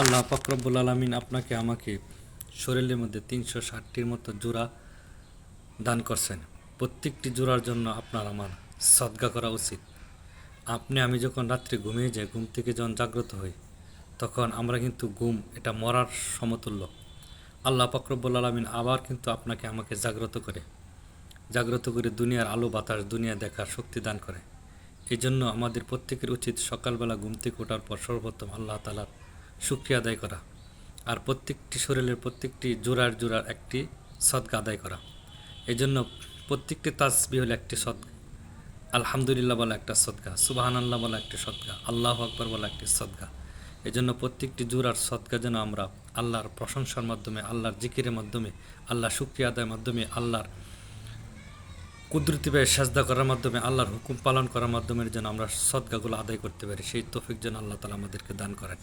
আল্লাহ পাক রব্বুল আলামিন আপনাকে আমাকে শরীরের মধ্যে 360টির মতো জোড়া দান করছেন। প্রত্যেকটি জোড়ার জন্য আপনার আমার সদকা করা উচিত। আমি যখন রাত্রে ঘুমিয়ে যাই, ঘুম থেকে যখন জাগ্রত হই, তখন আমরা কিন্তু ঘুম এটা মরার সমতুল্য। আল্লাহ পাক রব্বুল আলামিন আবার কিন্তু আপনাকে আমাকে জাগ্রত করে দুনিয়ার আলো বাতাস দুনিয়া দেখার শক্তি দান করে। এই জন্য আমাদের প্রত্যেকের উচিত সকালবেলা ঘুম থেকে ওঠার পর সর্বপ্রথম আল্লাহ তাআলার শুকরিয়া আদায় করা, আর প্রত্যেকটি শরীরের প্রত্যেকটি জোড়ার একটি সদকা আদায় করা। এই জন্য প্রত্যেকটি তাসবিহ হলো একটি সদকা, আলহামদুলিল্লাহ বলা একটা সদকা, সুবহানাল্লাহ বলা একটি সদকা, আল্লাহু আকবার বলা একটি সদকা। এই জন্য প্রত্যেকটি জোড়ার সদকা যেন আমরা আল্লাহর প্রশংসার মাধ্যমে, আল্লাহর জিকিরের মাধ্যমে, আল্লাহর শুকরিয়া আদায়ের মাধ্যমে, আল্লাহর কুদরতিভাবে সাজদা করার মাধ্যমে, আল্লাহর হুকুম পালন করার মাধ্যমে যেন আমরা সদকাগুলো আদায় করতে পারি, সেই তৌফিক যেন আল্লাহ তাআলা আমাদেরকে দান করেন।